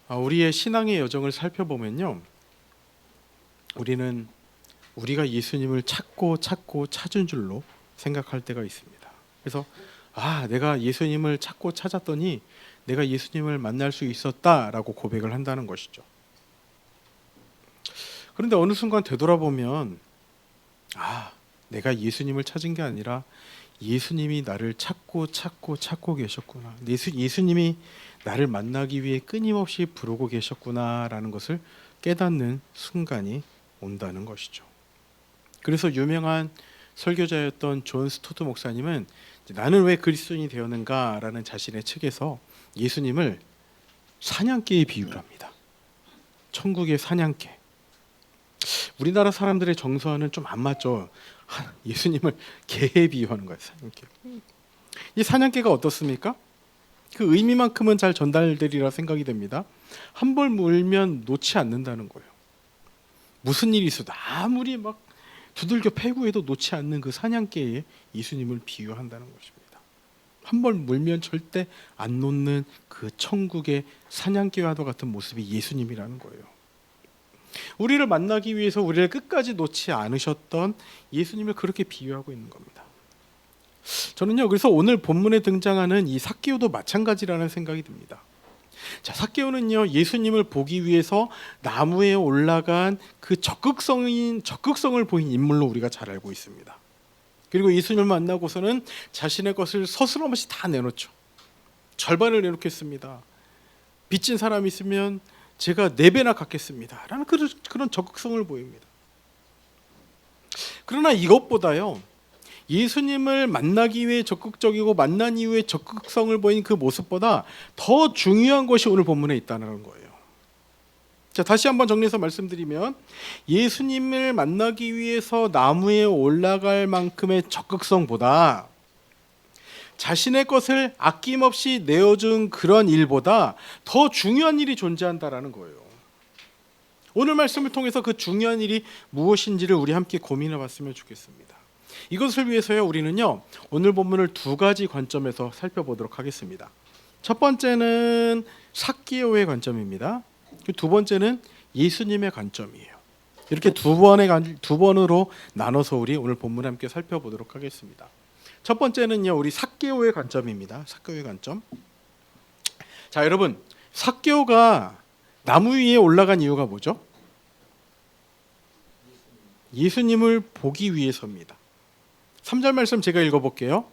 우리의 신앙의 여정을 살펴보면요, 우리는 우리가 예수님을 찾고 찾은 줄로 생각할 때가 있습니다. 그래서 내가 예수님을 찾고 찾았더니 내가 예수님을 만날 수 있었다라고 고백을 한다는 것이죠. 그런데 어느 순간 되돌아보면 내가 예수님을 찾은 게 아니라 예수님이 나를 찾고 계셨구나. 예수님이 나를 만나기 위해 끊임없이 부르고 계셨구나라는 것을 깨닫는 순간이 온다는 것이죠. 그래서 유명한 설교자였던 존 스토트 목사님은 나는 왜 그리스도인이 되었는가라는 자신의 책에서 예수님을 사냥개에 비유를 합니다. 천국의 사냥개. 우리나라 사람들의 정서와는 좀 안 맞죠. 예수님을 개에 비유하는 거예요. 사냥개. 이 사냥개가 어떻습니까? 그 의미만큼은 잘 전달되리라 생각이 됩니다. 한 번 물면 놓지 않는다는 거예요. 무슨 일이 있어도 아무리 막 두들겨 패고 해도 놓지 않는 그 사냥개에 예수님을 비유한다는 것입니다. 한 번 물면 절대 안 놓는 그 천국의 사냥개와도 같은 모습이 예수님이라는 거예요. 우리를 만나기 위해서 우리를 끝까지 놓지 않으셨던 예수님을 그렇게 비유하고 있는 겁니다. 저는요, 그래서 오늘 본문에 등장하는 이 삭개오도 마찬가지라는 생각이 듭니다. 자, 삭개오는요, 예수님을 보기 위해서 나무에 올라간 그 적극성을 보인 인물로 우리가 잘 알고 있습니다. 그리고 예수님을 만나고서는 자신의 것을 서스럼없이 다 내놓죠. 절반을 내놓겠습니다. 빚진 사람이 있으면 제가 4배나 갚겠습니다 라는 그런 적극성을 보입니다. 그러나 이것보다요, 예수님을 만나기 위해 적극적이고 만난 이후에 적극성을 보인 그 모습보다 더 중요한 것이 오늘 본문에 있다는 거예요. 자, 다시 한번 정리해서 말씀드리면, 예수님을 만나기 위해서 나무에 올라갈 만큼의 적극성보다 자신의 것을 아낌없이 내어준 그런 일보다 더 중요한 일이 존재한다라는 거예요. 오늘 말씀을 통해서 그 중요한 일이 무엇인지를 우리 함께 고민해 봤으면 좋겠습니다. 이것을 위해서요, 우리는요, 오늘 본문을 2가지 관점에서 살펴보도록 하겠습니다. 첫 번째는 삭개오의 관점입니다. 두 번째는 예수님의 관점이에요. 이렇게 두 번으로 나눠서 우리 오늘 본문을 함께 살펴보도록 하겠습니다. 첫 번째는요, 우리 삭개오의 관점입니다. 삭개오의 관점. 자, 여러분, 삭개오가 나무 위에 올라간 이유가 뭐죠? 예수님을 보기 위해서입니다. 3절 말씀 제가 읽어볼게요.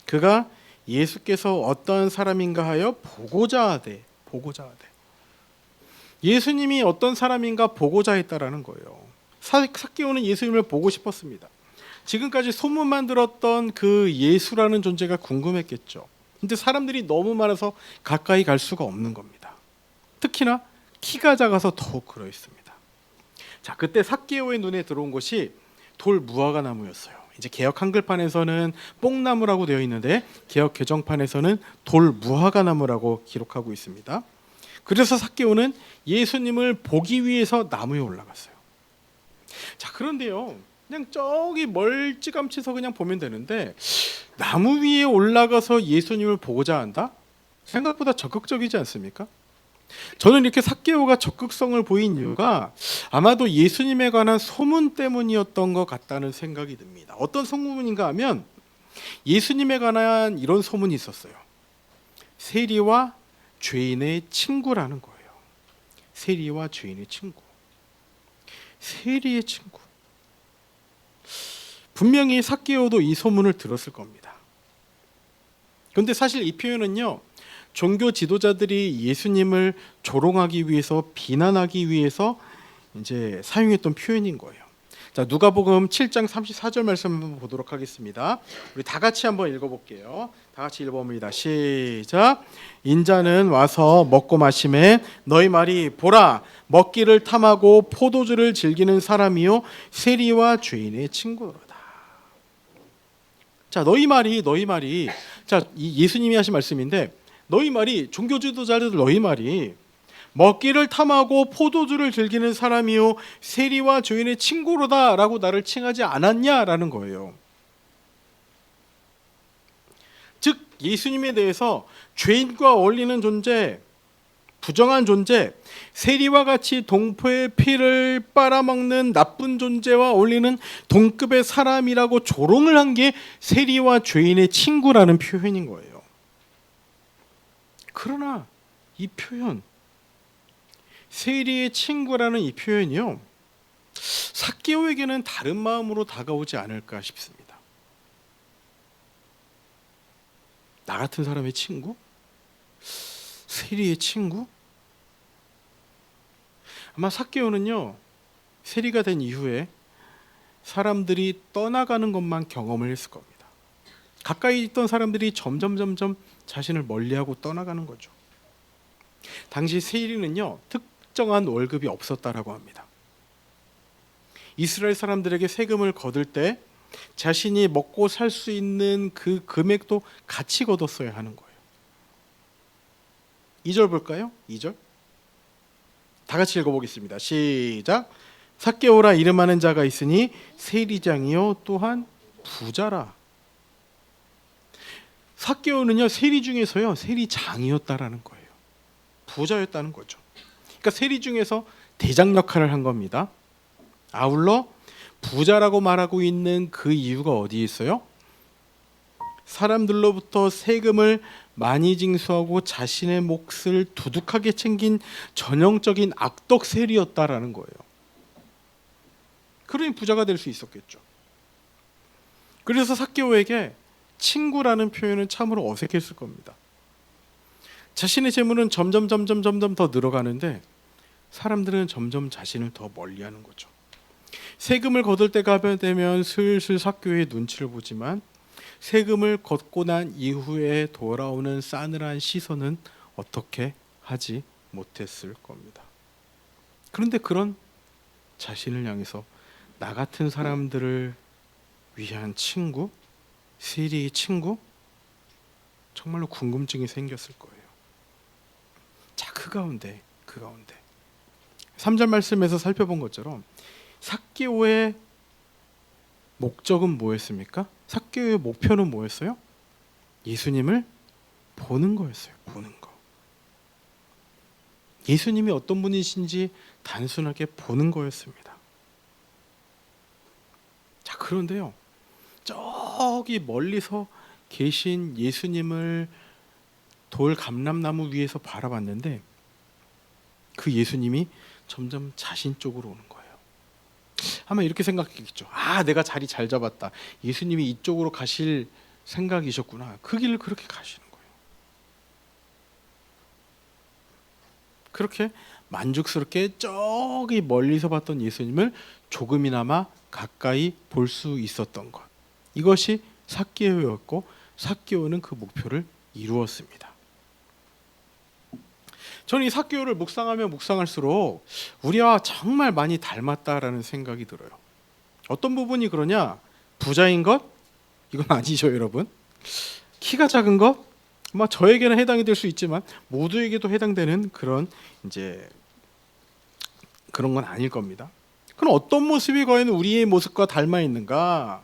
그가 예수께서 어떤 사람인가 하여 보고자 하되. 예수님이 어떤 사람인가 보고자 했다라는 거예요. 삭개오는 예수님을 보고 싶었습니다. 지금까지 소문만 들었던 그 예수라는 존재가 궁금했겠죠. 근데 사람들이 너무 많아서 가까이 갈 수가 없는 겁니다. 특히나 키가 작아서 더욱 그러했습니다. 자, 그때 삭개오의 눈에 들어온 것이 돌 무화과 나무였어요. 이제 개역 한글판에서는 뽕나무라고 되어 있는데 개역 개정판에서는 돌 무화과 나무라고 기록하고 있습니다. 그래서 삭개오는 예수님을 보기 위해서 나무에 올라갔어요. 자, 그런데요, 그냥 저기 멀찌감치서 그냥 보면 되는데 나무 위에 올라가서 예수님을 보고자 한다? 생각보다 적극적이지 않습니까? 저는 이렇게 삭개오가 적극성을 보인 이유가 아마도 예수님에 관한 소문 때문이었던 것 같다는 생각이 듭니다. 어떤 소문인가 하면 예수님에 관한 이런 소문이 있었어요. 세리와 죄인의 친구라는 거예요. 세리와 죄인의 친구. 세리의 친구. 분명히 삭개오도 이 소문을 들었을 겁니다. 그런데 사실 이 표현은요, 종교 지도자들이 예수님을 조롱하기 위해서, 비난하기 위해서 이제 사용했던 표현인 거예요. 자, 누가복음 7장 34절 말씀 한번 보도록 하겠습니다. 우리 다 같이 한번 읽어볼게요. 다 같이 읽어봅니다. 시작. 인자는 와서 먹고 마시매 너희 말이 보라, 먹기를 탐하고 포도주를 즐기는 사람이요 세리와 죄인의 친구로다. 자, 너희 말이 자, 이 예수님이 하신 말씀인데, 너희 말이, 종교 지도자들 너희 말이 먹기를 탐하고 포도주를 즐기는 사람이요 세리와 죄인의 친구로다라고 나를 칭하지 않았냐라는 거예요. 즉 예수님에 대해서 죄인과 어울리는 존재, 부정한 존재, 세리와 같이 동포의 피를 빨아먹는 나쁜 존재와 어울리는 동급의 사람이라고 조롱을 한 게 세리와 죄인의 친구라는 표현인 거예요. 그러나 이 표현, 세리의 친구라는 이 표현이요, 삭개오에게는 다른 마음으로 다가오지 않을까 싶습니다. 나 같은 사람의 친구? 세리의 친구? 아마 삭개오는요, 세리가 된 이후에 사람들이 떠나가는 것만 경험을 했을 겁니다. 가까이 있던 사람들이 점점 자신을 멀리하고 떠나가는 거죠. 당시 세리는요, 특정한 월급이 없었다라고 합니다. 이스라엘 사람들에게 세금을 거둘 때 자신이 먹고 살 수 있는 그 금액도 같이 거뒀어야 하는 거예요. 2절 볼까요? 2절 다 같이 읽어보겠습니다. 시작. 삭개오라 이름하는 자가 있으니 세리장이요 또한 부자라. 삭개오는요, 세리 중에서요 세리장이었다라는 거예요. 부자였다는 거죠. 그러니까 세리 중에서 대장 역할을 한 겁니다. 아울러 부자라고 말하고 있는 그 이유가 어디에 있어요? 사람들로부터 세금을 많이 징수하고 자신의 몫을 두둑하게 챙긴 전형적인 악덕 세리였다라는 거예요. 그러니 부자가 될 수 있었겠죠. 그래서 삭개오에게 친구라는 표현은 참으로 어색했을 겁니다. 자신의 재물은 점점 더 늘어가는데 사람들은 점점 자신을 더 멀리하는 거죠. 세금을 거둘 때가 되면 슬슬 삭개오의 눈치를 보지만 세금을 걷고 난 이후에 돌아오는 싸늘한 시선은 어떻게 하지 못했을 겁니다. 그런데 그런 자신을 향해서 나 같은 사람들을 위한 친구, 세리의 친구, 정말로 궁금증이 생겼을 거예요. 자, 그 가운데 3절 말씀에서 살펴본 것처럼 삭개오의 목적은 뭐였습니까? 삭개오의 목표는 뭐였어요? 예수님을 보는 거였어요. 보는 거. 예수님이 어떤 분이신지 단순하게 보는 거였습니다. 자, 그런데요, 저기 멀리서 계신 예수님을 돌 감람나무 위에서 바라봤는데 그 예수님이 점점 자신 쪽으로 오는 거예요. 아마 이렇게 생각했겠죠. 아, 내가 자리 잘 잡았다. 예수님이 이쪽으로 가실 생각이셨구나. 그 길을 그렇게 가시는 거예요. 그렇게 만족스럽게 저기 멀리서 봤던 예수님을 조금이나마 가까이 볼 수 있었던 것. 이것이 삭개오였고 삭개오는 그 목표를 이루었습니다. 저는 이 삭개오를 묵상하면 묵상할수록 우리와 정말 많이 닮았다라는 생각이 들어요. 어떤 부분이 그러냐? 부자인 것? 이건 아니죠, 여러분. 키가 작은 것? 저에게는 해당이 될 수 있지만 모두에게도 해당되는 그런 그런 건 아닐 겁니다. 그럼 어떤 모습이 과연 우리의 모습과 닮아 있는가?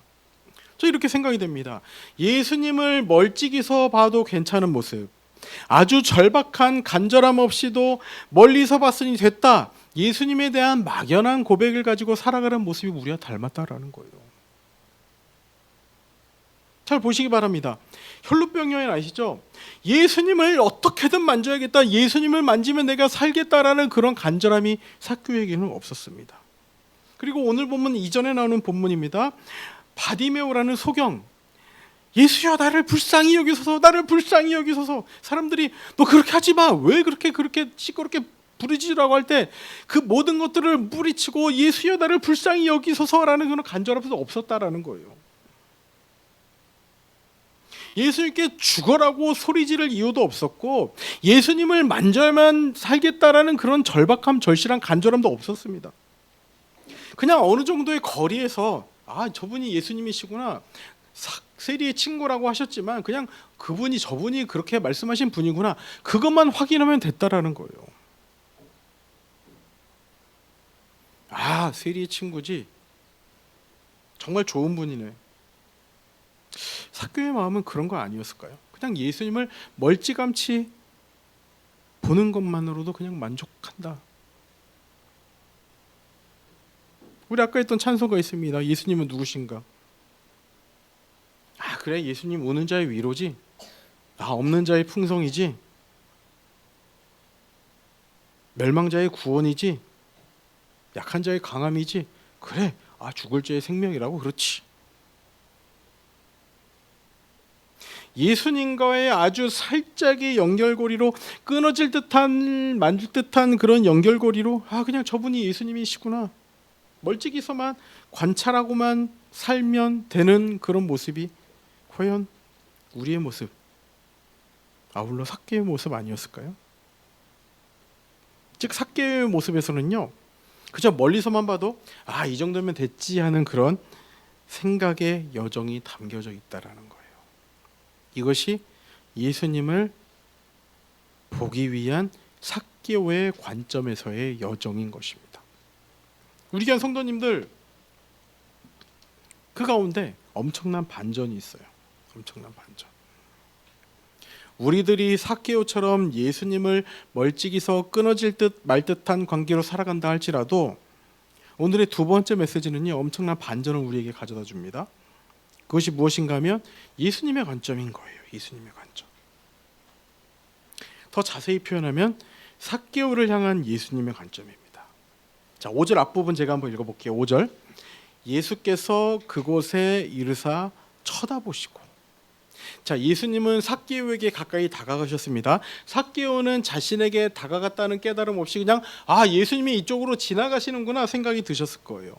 저 이렇게 생각이 됩니다. 예수님을 멀찍이서 봐도 괜찮은 모습, 아주 절박한 간절함 없이도 멀리서 봤으니 됐다, 예수님에 대한 막연한 고백을 가지고 살아가는 모습이 우리와 닮았다라는 거예요. 잘 보시기 바랍니다. 혈루병 여인 아시죠? 예수님을 어떻게든 만져야겠다, 예수님을 만지면 내가 살겠다라는 그런 간절함이 삭개오에게는 없었습니다. 그리고 오늘 본문 이전에 나오는 본문입니다. 바디메오라는 소경, 예수여 나를 불쌍히 여기소서, 나를 불쌍히 여기소서. 사람들이 너 그렇게 하지 마, 왜 그렇게 시끄럽게 부르짖으라고 할 때 그 모든 것들을 뿌리치고 예수여 나를 불쌍히 여기소서라는 그런 간절함이 없었다라는 거예요. 예수님께 죽어라고 소리 지를 이유도 없었고 예수님을 만져야만 살겠다라는 그런 절박함, 절실한 간절함도 없었습니다. 그냥 어느 정도의 거리에서 아, 저분이 예수님이시구나, 세리의 친구라고 하셨지만 그냥 저분이 그렇게 말씀하신 분이구나, 그것만 확인하면 됐다라는 거예요. 아, 세리의 친구지, 정말 좋은 분이네. 삭개오의 마음은 그런 거 아니었을까요? 그냥 예수님을 멀찌감치 보는 것만으로도 그냥 만족한다. 우리 아까 했던 찬송가 있습니다. 예수님은 누구신가? 아, 그래, 예수님 우는 자의 위로지. 아, 없는 자의 풍성이지. 멸망자의 구원이지. 약한 자의 강함이지. 그래, 아, 죽을 자의 생명이라고. 그렇지. 예수님과의 아주 살짝의 연결고리로, 끊어질 듯한, 만질 듯한 그런 연결고리로, 아, 그냥 저분이 예수님이시구나, 멀찍이서만 관찰하고만 살면 되는 그런 모습이 과연 우리의 모습, 아울러 삭개의 모습 아니었을까요? 즉 삭개의 모습에서는요, 그저 멀리서만 봐도 아, 이 정도면 됐지 하는 그런 생각의 여정이 담겨져 있다라는 거예요. 이것이 예수님을 보기 위한 삭개오의 관점에서의 여정인 것입니다. 우리 교회 성도님들, 그 가운데 엄청난 반전이 있어요. 엄청난 반전. 우리들이 삭개오처럼 예수님을 멀찍이서 끊어질 듯 말 듯한 관계로 살아간다 할지라도 오늘의 두 번째 메시지는요, 엄청난 반전을 우리에게 가져다 줍니다. 그것이 무엇인가 하면 예수님의 관점인 거예요. 예수님의 관점. 더 자세히 표현하면 삭개오를 향한 예수님의 관점입니다. 자, 5절 앞부분 제가 한번 읽어볼게요. 5절. 예수께서 그곳에 이르사 쳐다보시고. 자, 예수님은 삭개오에게 가까이 다가가셨습니다. 삭개오는 자신에게 다가갔다는 깨달음 없이 그냥 아, 예수님이 이쪽으로 지나가시는구나 생각이 드셨을 거예요.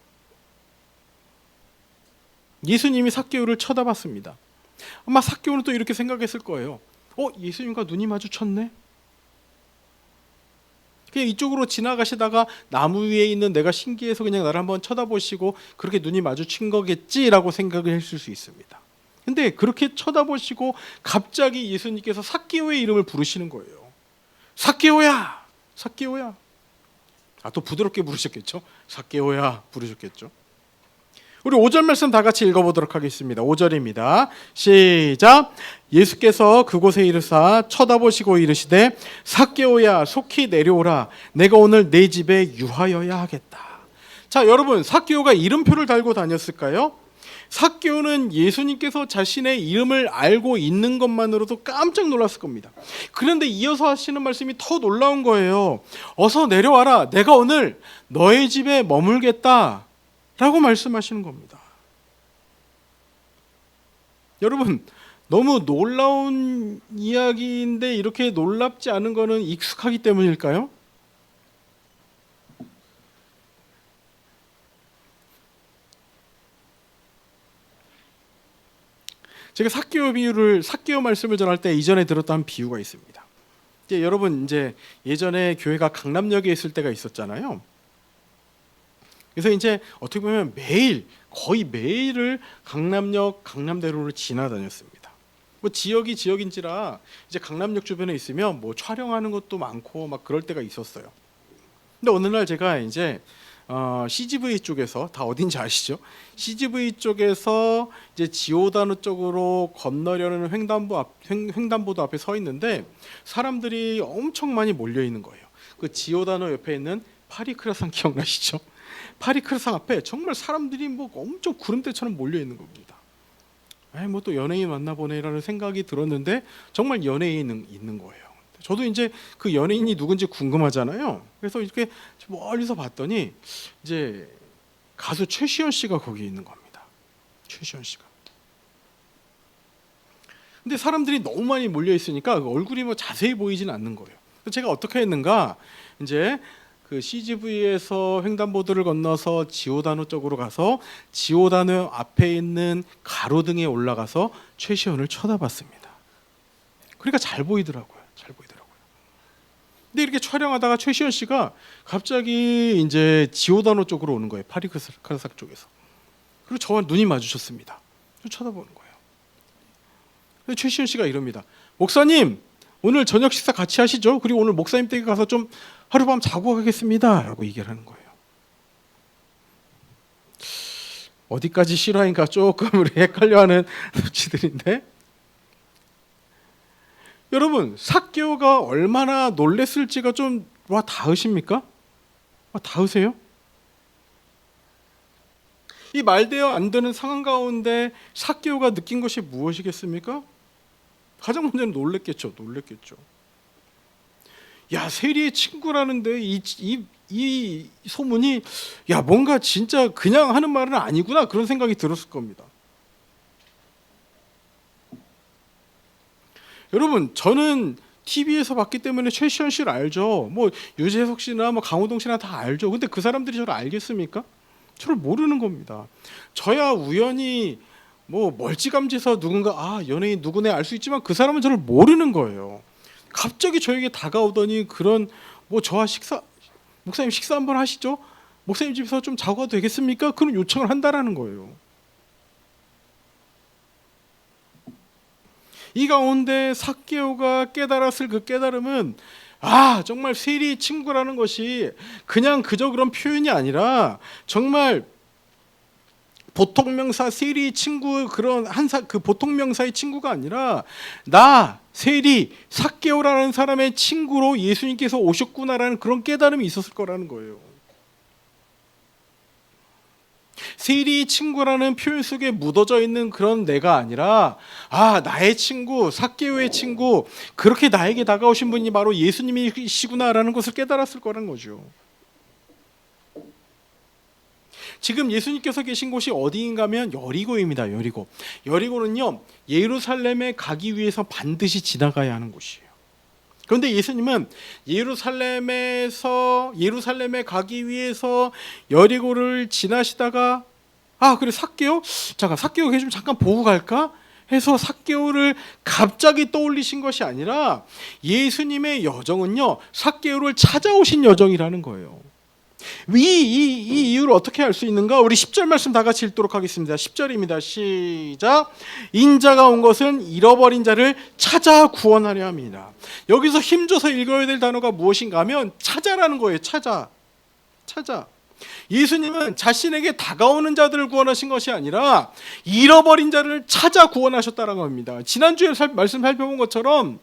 예수님이 삭개오를 쳐다봤습니다. 아마 삭개오는 또 이렇게 생각했을 거예요. 예수님과 눈이 마주쳤네. 그냥 이쪽으로 지나가시다가 나무 위에 있는 내가 신기해서 그냥 나를 한번 쳐다보시고 그렇게 눈이 마주친 거겠지라고 생각을 했을 수 있습니다. 근데 그렇게 쳐다보시고 갑자기 예수님께서 삭개오의 이름을 부르시는 거예요. 삭개오야, 삭개오야. 아, 또 부드럽게 부르셨겠죠? 삭개오야 부르셨겠죠? 우리 5절 말씀 다 같이 읽어보도록 하겠습니다. 5절입니다. 시작. 예수께서 그곳에 이르사 쳐다보시고 이르시되 삭개오야 속히 내려오라. 내가 오늘 내 집에 유하여야 하겠다. 자, 여러분, 삭개오가 이름표를 달고 다녔을까요? 삭개오는 예수님께서 자신의 이름을 알고 있는 것만으로도 깜짝 놀랐을 겁니다. 그런데 이어서 하시는 말씀이 더 놀라운 거예요. 어서 내려와라. 내가 오늘 너의 집에 머물겠다 라고 말씀하시는 겁니다. 여러분, 너무 놀라운 이야기인데 이렇게 놀랍지 않은 거는 익숙하기 때문일까요? 제가 삭개오 말씀을 전할 때 이전에 들었던 비유가 있습니다. 여러분, 이제 예전에 교회가 강남역에 있을 때가 있었잖아요. 그래서 이제 어떻게 보면 거의 매일을 강남역, 강남대로를 지나다녔습니다. 뭐 지역이 지역인지라 이제 강남역 주변에 있으면 뭐 촬영하는 것도 많고 막 그럴 때가 있었어요. 근데 어느 날 제가 이제 CGV 쪽에서, 다 어딘지 아시죠? CGV 쪽에서 이제 지오다노 쪽으로 건너려는 횡단보도 앞에 서 있는데 사람들이 엄청 많이 몰려 있는 거예요. 그 지오다노 옆에 있는 파리크라상 기억나시죠? 파리크라상 앞에 정말 사람들이 뭐 엄청 구름대처럼 몰려 있는 겁니다. 뭐 또 연예인 만나보네라는 생각이 들었는데 정말 연예인 있는 거예요. 저도 이제 그 연예인이 누군지 궁금하잖아요. 그래서 이렇게 멀리서 봤더니 이제 가수 최시연 씨가 거기 있는 겁니다. 최시연 씨가. 근데 사람들이 너무 많이 몰려 있으니까 얼굴이 뭐 자세히 보이지는 않는 거예요. 그래서 제가 어떻게 했는가? 이제 그 CGV에서 횡단보도를 건너서 지오다노 쪽으로 가서 지오다노 앞에 있는 가로등에 올라가서 최시연을 쳐다봤습니다. 그러니까 잘 보이더라고요. 근데 이렇게 촬영하다가 최시연 씨가 갑자기 이제 지오다노 쪽으로 오는 거예요. 파리크라상 쪽에서. 그리고 저와 눈이 마주쳤습니다. 쳐다보는 거예요. 최시연 씨가 이럽니다. 목사님, 오늘 저녁 식사 같이 하시죠? 그리고 오늘 목사님 댁에 가서 좀 하룻밤 자고 가겠습니다 라고 얘기를 하는 거예요. 어디까지 실화인가 조금 우리 헷갈려하는 눈치들인데, 여러분, 삭개오가 얼마나 놀랬을지가 좀 와 닿으십니까? 와 닿으세요? 이 말되어 안 되는 상황 가운데 삭개오가 느낀 것이 무엇이겠습니까? 가장 먼저는 놀랬겠죠. 야, 세리의 친구라는데 이 소문이 야 뭔가 진짜 그냥 하는 말은 아니구나 그런 생각이 들었을 겁니다. 여러분, 저는 TV에서 봤기 때문에 최시현 씨를 알죠. 뭐 유재석 씨나 뭐 강호동 씨나 다 알죠. 근데 그 사람들이 저를 알겠습니까? 저를 모르는 겁니다. 저야 우연히 뭐 멀찌감치서 누군가 연예인 누구네 알 수 있지만 그 사람은 저를 모르는 거예요. 갑자기 저에게 다가오더니 그런 뭐 저와 목사님 식사 한번 하시죠? 목사님 집에서 좀 자고 가도 되겠습니까? 그런 요청을 한다라는 거예요. 이 가운데 삭개오가 깨달았을 그 깨달음은 정말 세리의 친구라는 것이 그냥 그저 그런 표현이 아니라 정말 보통 명사 세리의 친구 그런 그 보통 명사의 친구가 아니라 나 세리 삭개오라는 사람의 친구로 예수님께서 오셨구나라는 그런 깨달음이 있었을 거라는 거예요. 세리의 친구라는 표현 속에 묻어져 있는 그런 내가 아니라 나의 친구 삭개오의 친구 그렇게 나에게 다가오신 분이 바로 예수님이시구나라는 것을 깨달았을 거라는 거죠. 지금 예수님께서 계신 곳이 어디인가 하면 여리고입니다. 여리고는요 예루살렘에 가기 위해서 반드시 지나가야 하는 곳이에요. 그런데 예수님은 예루살렘에 가기 위해서 여리고를 지나시다가 그래 삭개오? 잠깐 삭개오 걔 좀 잠깐 보고 갈까? 해서 삭개오를 갑자기 떠올리신 것이 아니라 예수님의 여정은요 삭개오를 찾아오신 여정이라는 거예요. 이 이유를 어떻게 알 수 있는가? 우리 10절 말씀 다 같이 읽도록 하겠습니다. 10절입니다. 시작. 인자가 온 것은 잃어버린 자를 찾아 구원하려 합니다. 여기서 힘줘서 읽어야 될 단어가 무엇인가 하면 찾아라는 거예요. 찾아. 예수님은 자신에게 다가오는 자들을 구원하신 것이 아니라 잃어버린 자를 찾아 구원하셨다는 겁니다. 지난주에 말씀 살펴본 것처럼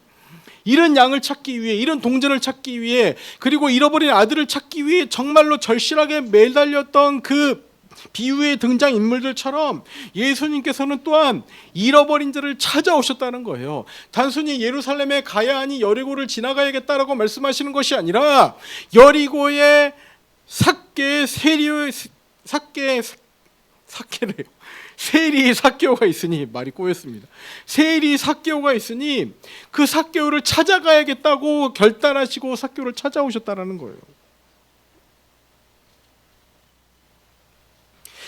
잃은 양을 찾기 위해, 잃은 동전을 찾기 위해, 그리고 잃어버린 아들을 찾기 위해 정말로 절실하게 매달렸던 그 비유의 등장 인물들처럼 예수님께서는 또한 잃어버린 자를 찾아오셨다는 거예요. 단순히 예루살렘에 가야 하니 여리고를 지나가야겠다라고 말씀하시는 것이 아니라 여리고에 세리 삭개오가 있으니 말이 꼬였습니다. 세리 삭개오가 있으니 그 삭개오를 찾아가야겠다고 결단하시고 삭개오를 찾아오셨다라는 거예요.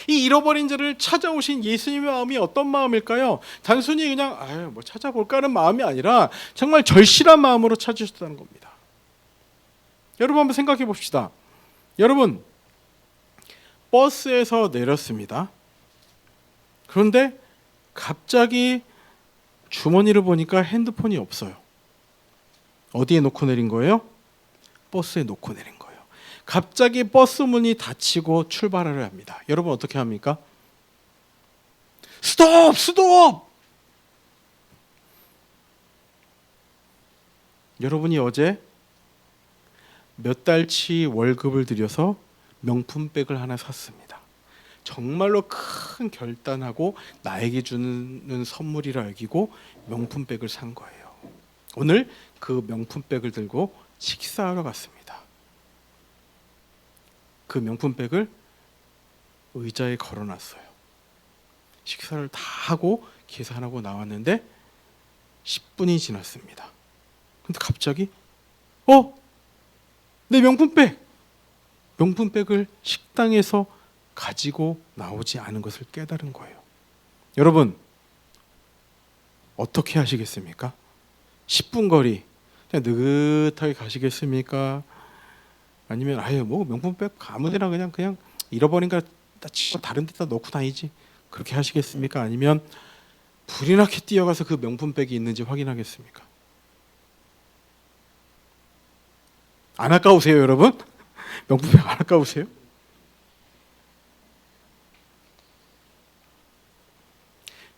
이 잃어버린 자를 찾아오신 예수님의 마음이 어떤 마음일까요? 단순히 그냥 뭐 찾아볼까 하는 마음이 아니라 정말 절실한 마음으로 찾으셨다는 겁니다. 여러분 한번 생각해 봅시다. 여러분 버스에서 내렸습니다. 그런데 갑자기 주머니를 보니까 핸드폰이 없어요. 어디에 놓고 내린 거예요? 버스에 놓고 내린 거예요. 갑자기 버스 문이 닫히고 출발하려 합니다. 여러분 어떻게 합니까? 스톱! 여러분이 어제 몇 달치 월급을 들여서 명품백을 하나 샀습니다. 정말로 큰 결단하고 나에게 주는 선물이라 여기고 명품백을 산 거예요. 오늘 그 명품백을 들고 식사하러 갔습니다. 그 명품백을 의자에 걸어놨어요. 식사를 다 하고 계산하고 나왔는데 10분이 지났습니다. 근데 갑자기 내 명품백을 식당에서 가지고 나오지 않은 것을 깨달은 거예요. 여러분 어떻게 하시겠습니까? 10분 거리 그냥 느긋하게 가시겠습니까? 아니면 뭐 명품백 아무데나 그냥 잃어버린 거 다른 데다 넣고 다니지 그렇게 하시겠습니까? 아니면 불이 나게 뛰어가서 그 명품백이 있는지 확인하겠습니까? 안 아까우세요 여러분? 명품백 안 아까우세요?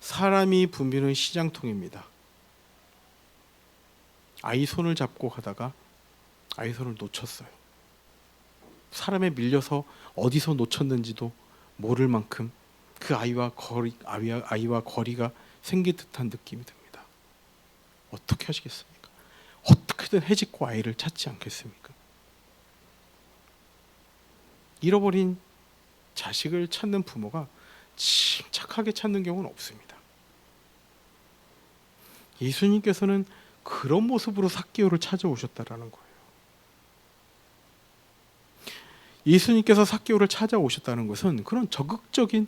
사람이 붐비는 시장통입니다. 아이 손을 잡고 가다가 아이 손을 놓쳤어요. 사람에 밀려서 어디서 놓쳤는지도 모를 만큼 그 아이와 거리가 생긴 듯한 느낌이 듭니다. 어떻게 하시겠습니까? 어떻게든 해집고 아이를 찾지 않겠습니까? 잃어버린 자식을 찾는 부모가 침착하게 찾는 경우는 없습니다. 예수님께서는 그런 모습으로 삭개오를 찾아오셨다라는 거예요. 예수님께서 삭개오를 찾아오셨다는 것은 그런 적극적인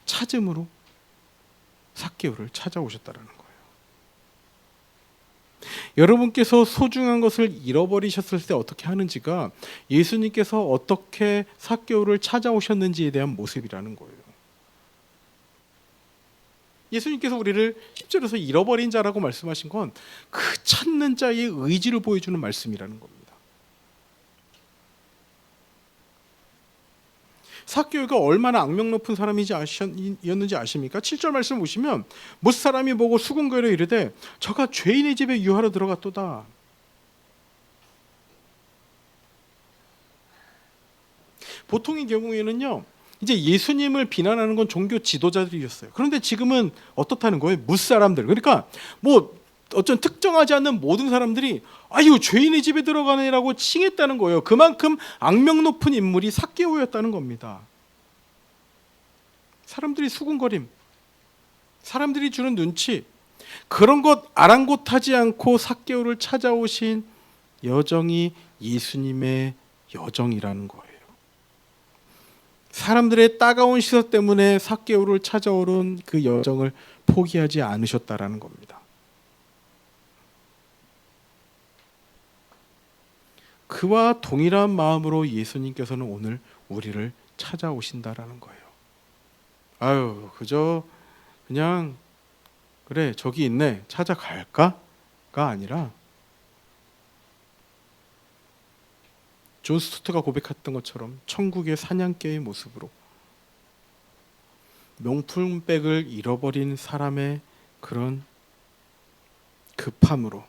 찾음으로 삭개오를 찾아오셨다는 거예요. 여러분께서 소중한 것을 잃어버리셨을 때 어떻게 하는지가 예수님께서 어떻게 삭개오를 찾아오셨는지에 대한 모습이라는 거예요. 예수님께서 우리를 10절에서 잃어버린 자라고 말씀하신 건 그 찾는 자의 의지를 보여주는 말씀이라는 겁니다. 삭개오가 얼마나 악명 높은 사람이었는지 아십니까? 7절 말씀 보시면 못 사람이 보고 수군거려 이르되 저가 죄인의 집에 유하러 들어갔도다. 보통의 경우에는요, 이제 예수님을 비난하는 건 종교 지도자들이었어요. 그런데 지금은 어떻다는 거예요? 무사람들. 그러니까 뭐 어쩐 특정하지 않는 모든 사람들이 아유 죄인의 집에 들어가네라고 칭했다는 거예요. 그만큼 악명 높은 인물이 삭개오였다는 겁니다. 사람들이 수군거림, 사람들이 주는 눈치, 그런 것 아랑곳하지 않고 삭개오를 찾아오신 여정이 예수님의 여정이라는 거예요. 사람들의 따가운 시선 때문에 삭개오를 찾아오는 그 여정을 포기하지 않으셨다라는 겁니다. 그와 동일한 마음으로 예수님께서는 오늘 우리를 찾아오신다라는 거예요. 아유, 그냥 그래 저기 있네 찾아갈까가 아니라 존 스투트가 고백했던 것처럼 천국의 사냥개의 모습으로 명품백을 잃어버린 사람의 그런 급함으로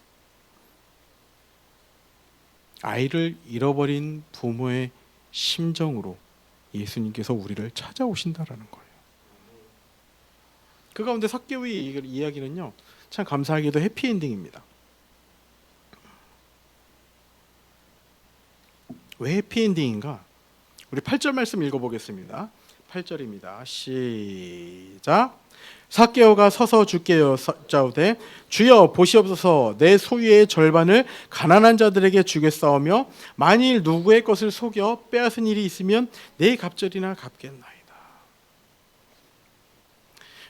아이를 잃어버린 부모의 심정으로 예수님께서 우리를 찾아오신다라는 거예요. 그 가운데 삭개오의 이야기는요, 참 감사하게도 해피엔딩입니다. 왜 해피엔딩인가? 우리 8절 말씀 읽어보겠습니다. 8절입니다. 시작. 삭개오가 서서 주께 여짜오되 주여 보시옵소서 내 소유의 절반을 가난한 자들에게 주겠사오며 만일 누구의 것을 속여 빼앗은 일이 있으면 내 갑절이나 갚겠나이다.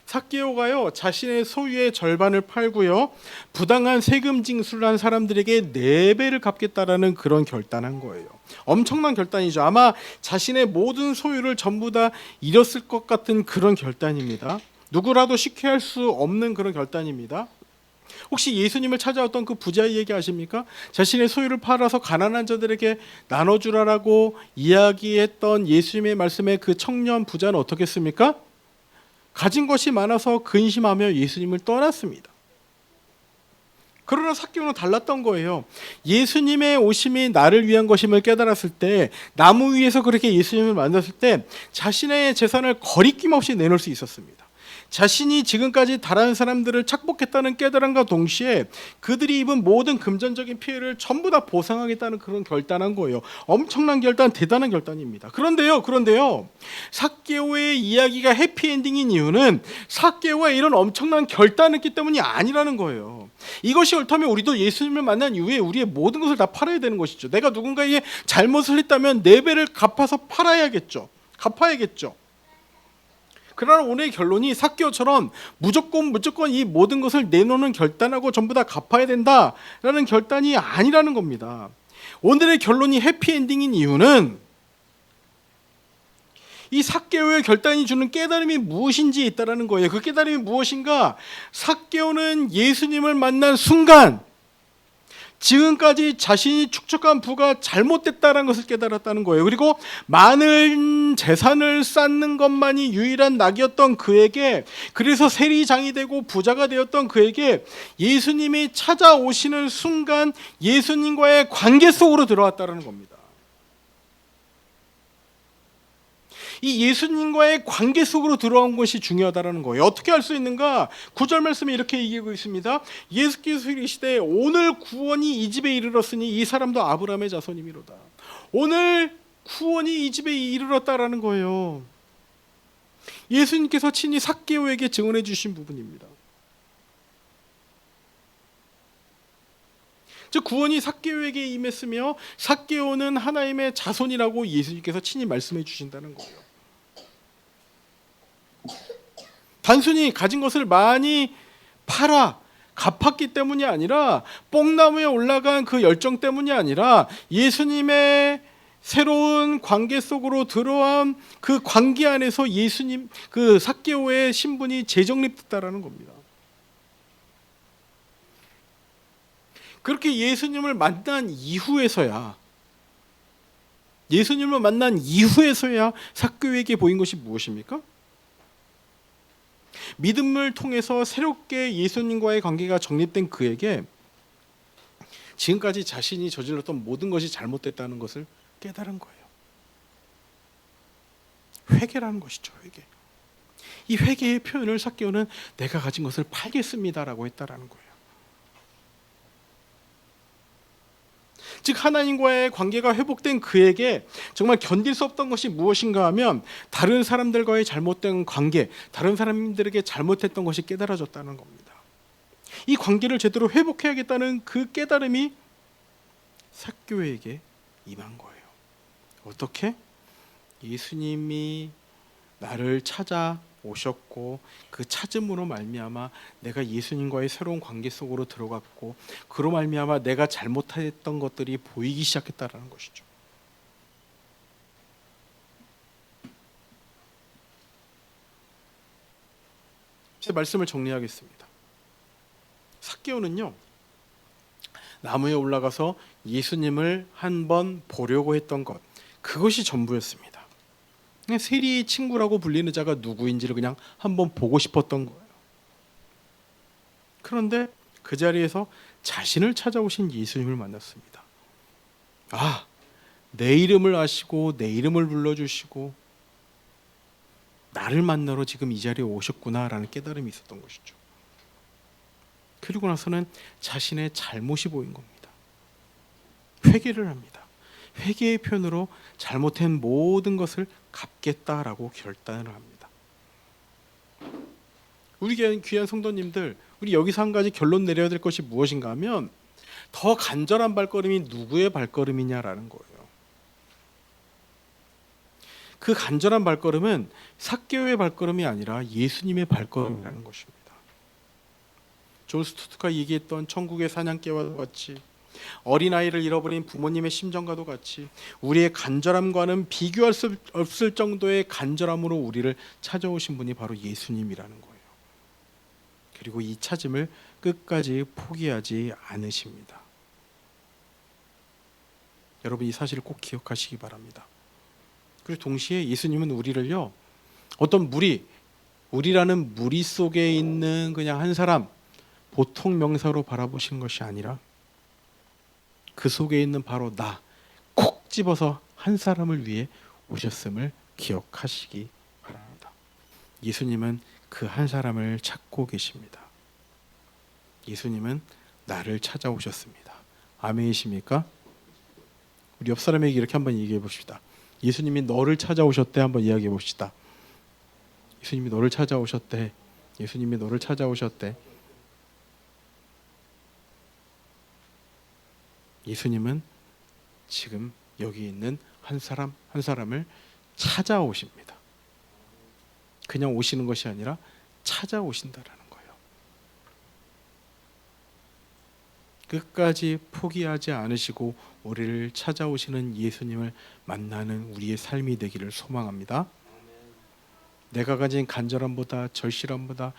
삭개오가요 자신의 소유의 절반을 팔고요 부당한 세금 징수를 한 사람들에게 4배를 갚겠다라는 그런 결단한 거예요. 엄청난 결단이죠. 아마 자신의 모든 소유를 전부 다 잃었을 것 같은 그런 결단입니다. 누구라도 쉽게 할 수 없는 그런 결단입니다. 혹시 예수님을 찾아왔던 그 부자의 얘기 아십니까? 자신의 소유를 팔아서 가난한 자들에게 나눠주라라고 이야기했던 예수님의 말씀에 그 청년 부자는 어떻게 했습니까? 가진 것이 많아서 근심하며 예수님을 떠났습니다. 그러나 삭개오는 달랐던 거예요. 예수님의 오심이 나를 위한 것임을 깨달았을 때, 나무 위에서 그렇게 예수님을 만났을 때 자신의 재산을 거리낌 없이 내놓을 수 있었습니다. 자신이 지금까지 다른 사람들을 착복했다는 깨달음과 동시에 그들이 입은 모든 금전적인 피해를 전부 다 보상하겠다는 그런 결단한 거예요. 엄청난 결단, 대단한 결단입니다. 그런데요. 삭개오의 이야기가 해피엔딩인 이유는 삭개오가 이런 엄청난 결단을 했기 때문이 아니라는 거예요. 이것이 옳다면 우리도 예수님을 만난 이후에 우리의 모든 것을 다 팔아야 되는 것이죠. 내가 누군가에게 잘못을 했다면 4배를 갚아서 갚아야겠죠. 그러나 오늘의 결론이 삭개오처럼 무조건 이 모든 것을 내놓는 결단하고 전부 다 갚아야 된다라는 결단이 아니라는 겁니다. 오늘의 결론이 해피엔딩인 이유는 이 삭개오의 결단이 주는 깨달음이 무엇인지에 있다는 거예요. 그 깨달음이 무엇인가? 삭개오는 예수님을 만난 순간 지금까지 자신이 축적한 부가 잘못됐다는 것을 깨달았다는 거예요. 그리고 많은 재산을 쌓는 것만이 유일한 낙이었던 그에게, 그래서 세리장이 되고 부자가 되었던 그에게 예수님이 찾아오시는 순간 예수님과의 관계 속으로 들어왔다는 겁니다. 이 예수님과의 관계 속으로 들어온 것이 중요하다는 거예요. 어떻게 할 수 있는가? 9절 말씀에 이렇게 얘기하고 있습니다. 예수께서 이르시되 오늘 구원이 이 집에 이르렀으니 이 사람도 아브라함의 자손이미로다. 오늘 구원이 이 집에 이르렀다라는 거예요. 예수님께서 친히 삭개오에게 증언해 주신 부분입니다. 즉 구원이 삭개오에게 임했으며 삭개오는 하나님의 자손이라고 예수님께서 친히 말씀해 주신다는 거예요. 단순히 가진 것을 많이 팔아 갚았기 때문이 아니라, 뽕나무에 올라간 그 열정 때문이 아니라, 예수님의 새로운 관계 속으로 들어온 그 관계 안에서 예수님, 그 삭개오의 신분이 재정립됐다라는 겁니다. 그렇게 예수님을 만난 이후에서야 삭개오에게 보인 것이 무엇입니까? 믿음을 통해서 새롭게 예수님과의 관계가 정립된 그에게 지금까지 자신이 저질렀던 모든 것이 잘못됐다는 것을 깨달은 거예요. 회개라는 것이죠. 회개. 이 회개의 표현을 삭개오는 내가 가진 것을 팔겠습니다라고 했다라는 거예요. 즉 하나님과의 관계가 회복된 그에게 정말 견딜 수 없던 것이 무엇인가 하면 다른 사람들과의 잘못된 관계, 다른 사람들에게 잘못했던 것이 깨달아졌다는 겁니다. 이 관계를 제대로 회복해야겠다는 그 깨달음이 삭개오에게 임한 거예요. 어떻게? 예수님이 나를 찾아오셨고 그 찾음으로 말미암아 내가 예수님과의 새로운 관계 속으로 들어갔고, 그로 말미암아 내가 잘못했던 것들이 보이기 시작했다라는 것이죠. 제 말씀을 정리하겠습니다. 삭개오는요, 나무에 올라가서 예수님을 한번 보려고 했던 것, 그것이 전부였습니다. 세리의 친구라고 불리는 자가 누구인지를 그냥 한번 보고 싶었던 거예요. 그런데 그 자리에서 자신을 찾아오신 예수님을 만났습니다. 아, 내 이름을 아시고 내 이름을 불러주시고 나를 만나러 지금 이 자리에 오셨구나라는 깨달음이 있었던 것이죠. 그리고 나서는 자신의 잘못이 보인 겁니다. 회개를 합니다. 회개의 표현으로 잘못한 모든 것을 갚겠다라고 결단을 합니다. 우리 귀한 성도님들, 우리 여기서 한 가지 결론 내려야 될 것이 무엇인가 하면 더 간절한 발걸음이 누구의 발걸음이냐라는 거예요. 그 간절한 발걸음은 삭개오의 발걸음이 아니라 예수님의 발걸음이라는 것입니다. 존 스투트가 얘기했던 천국의 사냥개와 같이, 어린아이를 잃어버린 부모님의 심정과도 같이 우리의 간절함과는 비교할 수 없을 정도의 간절함으로 우리를 찾아오신 분이 바로 예수님이라는 거예요. 그리고 이 찾음을 끝까지 포기하지 않으십니다. 여러분 이 사실을 꼭 기억하시기 바랍니다. 그리고 동시에 예수님은 우리를요, 어떤 우리라는 무리 속에 있는 그냥 한 사람, 보통 명사로 바라보시는 것이 아니라 그 속에 있는 바로 나 콕 집어서 한 사람을 위해 오셨음을 기억하시기 바랍니다. 예수님은 그 한 사람을 찾고 계십니다. 예수님은 나를 찾아오셨습니다. 아멘이십니까? 우리 옆 사람에게 이렇게 한번 얘기해 봅시다. 예수님이 너를 찾아오셨대. 한번 이야기해 봅시다. 예수님이 너를 찾아오셨대. 예수님이 너를 찾아오셨대. 예수님은 지금 여기 있는 한 사람 한 사람을 찾아오십니다. 그냥 오시는 것이 아니라 찾아오신다라는 거예요. 끝까지 포기하지 않으시고 우리를 찾아오시는 예수님을 만나는 우리의 삶이 되기를 소망합니다. 내가 가진 간절함보다 절실함보다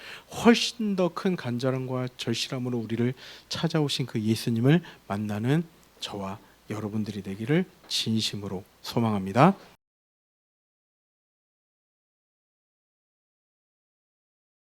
훨씬 더 큰 간절함과 절실함으로 우리를 찾아오신 그 예수님을 만나는 저와 여러분들이 되기를 진심으로 소망합니다.